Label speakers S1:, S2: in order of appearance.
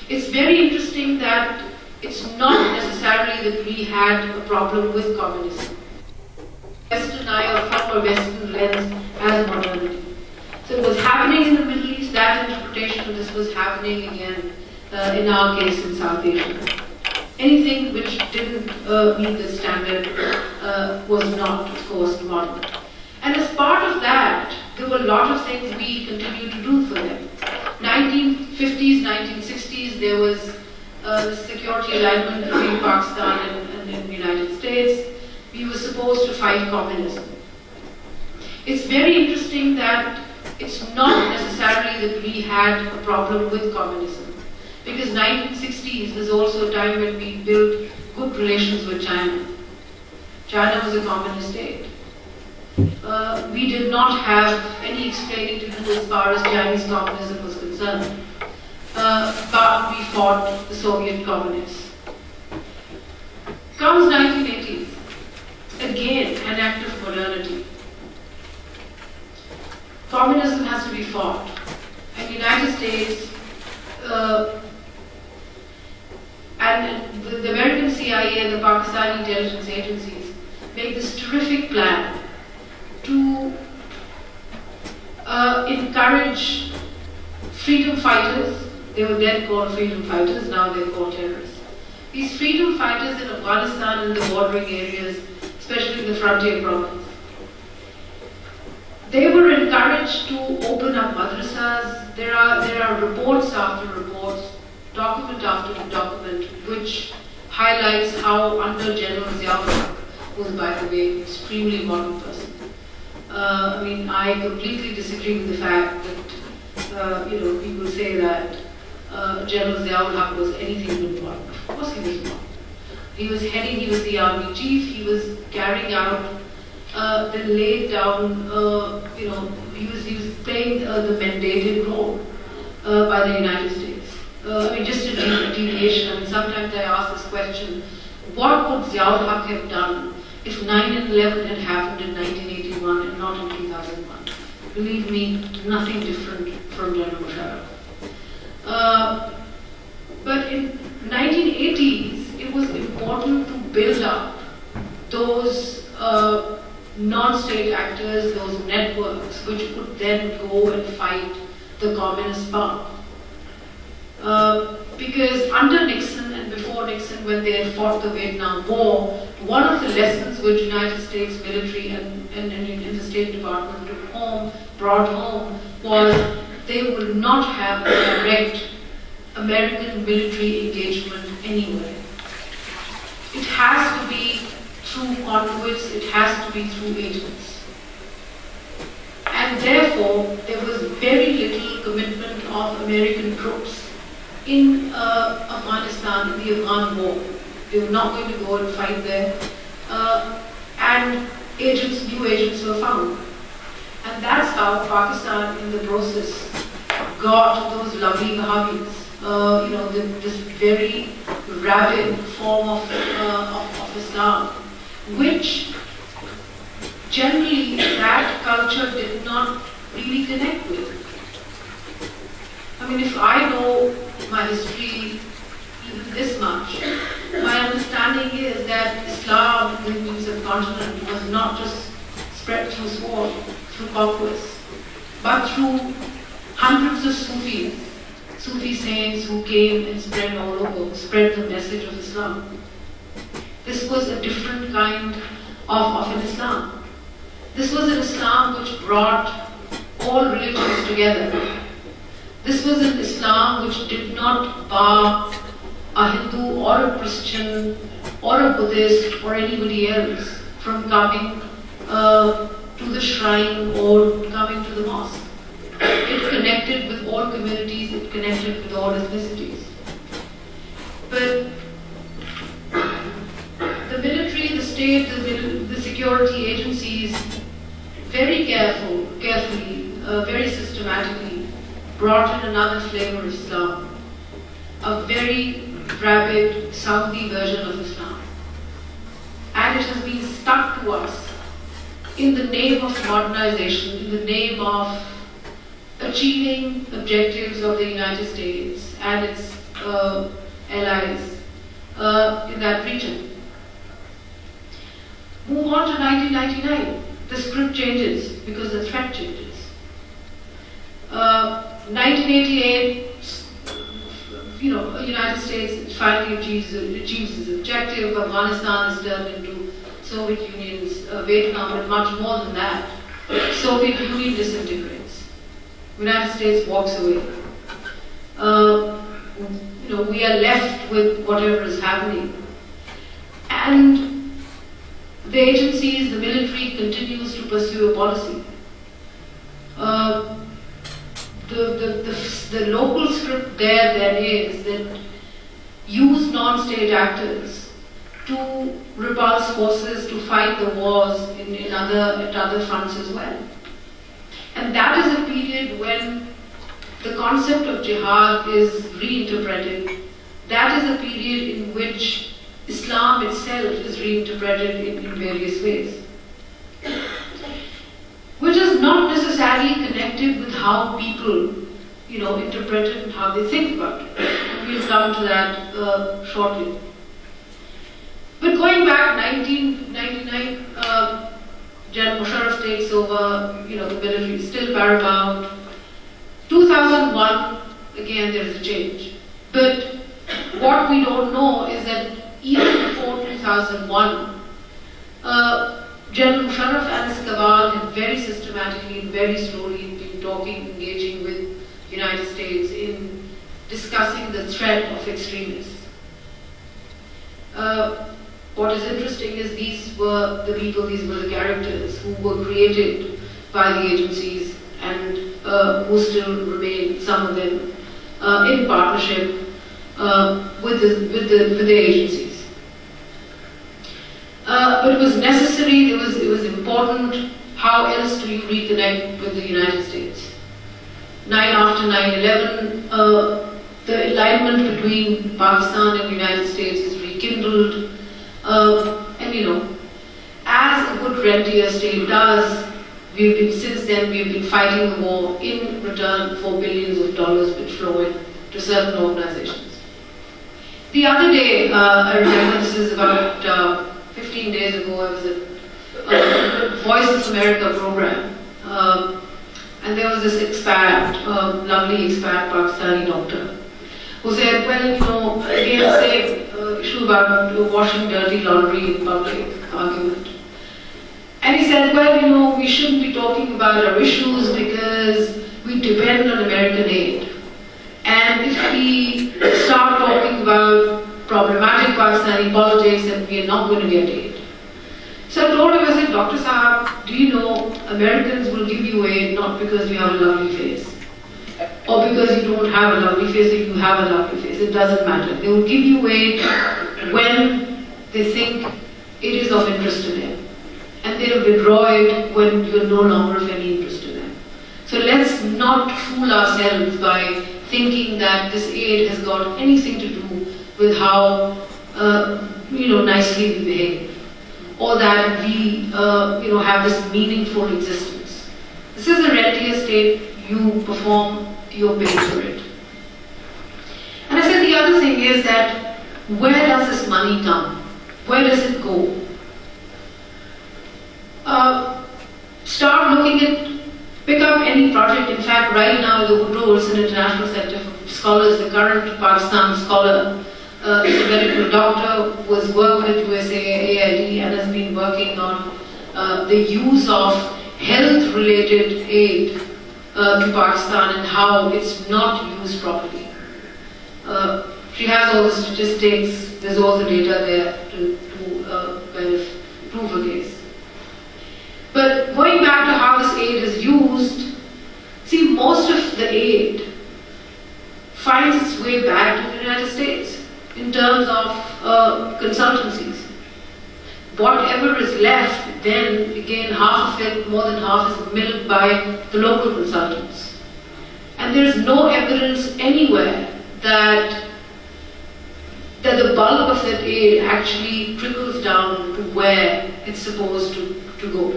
S1: It's very interesting that it's not necessarily that we had a problem with communism. Western eye or from a Western lens as modernity. So it was happening in the Middle East, that interpretation of this was happening again, in our case in South Asia. Anything which didn't meet the standard was not, of course, modern. And as part of that, there were a lot of things we continued to do for them. 1950s, 1960s, there was security alignment between Pakistan and the United States. We were supposed to fight communism. It's very interesting that it's not necessarily that we had a problem with communism, because 1960s was also a time when we built good relations with China. China was a communist state. We did not have any explaining to do as far as Chinese communism was concerned, but we fought the Soviet communists. Comes 1980s, again an act of modernity. Communism has to be fought, and the United States and the American CIA and the Pakistani intelligence agencies make this terrific plan to encourage freedom fighters. They were then called freedom fighters, now they're called terrorists. These freedom fighters in Afghanistan and the bordering areas, especially in the frontier province, they were encouraged to open up madrasas. There are reports after reports, document after document, which highlights how under General Ziaul, who was, by the way, an extremely modern person. I mean, I completely disagree with the fact that people say that General Ziaul was anything but modern. Of course he was modern. He was the army chief, he was carrying out the laid down, he was playing the mandated role by the United States. I mean, just a deviation. I mean, sometimes I ask this question, what would Ziaul Haq have done if 9/11 had happened in 1981 and not in 2001? Believe me, nothing different from General Musharraf. But in 1980s, it was important to build up those non-state actors, those networks, which could then go and fight the communist power. Because under Nixon and before Nixon, when they had fought the Vietnam War, one of the lessons which United States military and the State Department brought home was they will not have a direct American military engagement anywhere. It has to be through conduits, it has to be through agents. And therefore, there was very little commitment of American troops in Afghanistan, in the Afghan war. They were not going to go and fight there. And new agents were found. And that's how Pakistan, in the process, got those lovely Wahhabis. This very rabid form of Islam, which generally that culture did not really connect with. I mean, if I know my history even this much, my understanding is that Islam in the subcontinent was not just spread through sword, through conquest, but through hundreds of Sufi saints who came and spread all over, spread the message of Islam. This was a different kind of an Islam. This was an Islam which brought all religions together. This was an Islam which did not bar a Hindu or a Christian or a Buddhist or anybody else from coming to the shrine or coming to the mosque. It connected with all communities, it connected with all ethnicities. But the military, the state, the security agencies, very carefully, very systematically, brought in another flavor of Islam, a very rabid Saudi version of Islam. And it has been stuck to us in the name of modernization, in the name of achieving objectives of the United States and its allies in that region. Move on to 1999. The script changes because the threat changes. 1988, United States finally achieves its objective. Afghanistan is turned into Soviet Union's Vietnam, and much more than that. Soviet Union disintegrates. United States walks away. We are left with whatever is happening. And the agencies, the military continues to pursue a policy. The local script there then is that use non-state actors to repulse forces to fight the wars at other fronts as well. And that is a period when the concept of jihad is reinterpreted. That is a period in which Islam itself is reinterpreted in various ways, which is not necessarily connected with how people, interpret it and how they think about it. We'll come to that shortly. But going back, 1999, General Musharraf takes over. The military is still paramount. 2001, again, there is a change. But what we don't know is that even before 2001, General Musharraf and his cabal had very systematically and very slowly been talking, engaging with the United States in discussing the threat of extremists. What is interesting is these were the people, these were the characters who were created by the agencies and who still remain, some of them, in partnership with the agencies. But it was necessary, it was important. How else do you reconnect with the United States? After 9/11, the alignment between Pakistan and the United States is rekindled. As a good rentier state does, since then we've been fighting the war in return for billions of dollars which flow in to certain organizations. The other day, I remember, this is about 15 days ago, I was at a Voice of America program, and there was this expat, lovely expat Pakistani doctor, who said, well, again, same issue about washing dirty laundry in public argument. And he said, well, we shouldn't be talking about our issues because we depend on American aid. And if we start talking about problematic Pakistani politics, then we are not going to get aid. So I told him, I said, Dr. Saab, do you know Americans will give you aid not because you have a lovely face, or because you don't have a lovely face, or you have a lovely face. It doesn't matter. They will give you aid when they think it is of interest to them. And they'll withdraw it when you're no longer of any interest to them. So let's not fool ourselves by thinking that this aid has got anything to do with how nicely we behave, or that we have this meaningful existence. This is a rentier state. You perform, you're paid for it. And I said the other thing is that where does this money come? Where does it go? Start looking at, pick up any project. In fact, right now the Bhutto International Center for Scholars, the current Pakistan scholar, is a medical doctor, was working with USAID and has been working on the use of health-related aid to Pakistan and how it's not used properly. She has all the statistics, there's all the data there to kind of prove her case. But going back to how this aid is used, see, most of the aid finds its way back to the United States in terms of consultancies. Whatever is left, then again, half of it, more than half, is milled by the local consultants. And there is no evidence anywhere that the bulk of that aid actually trickles down to where it's supposed to go.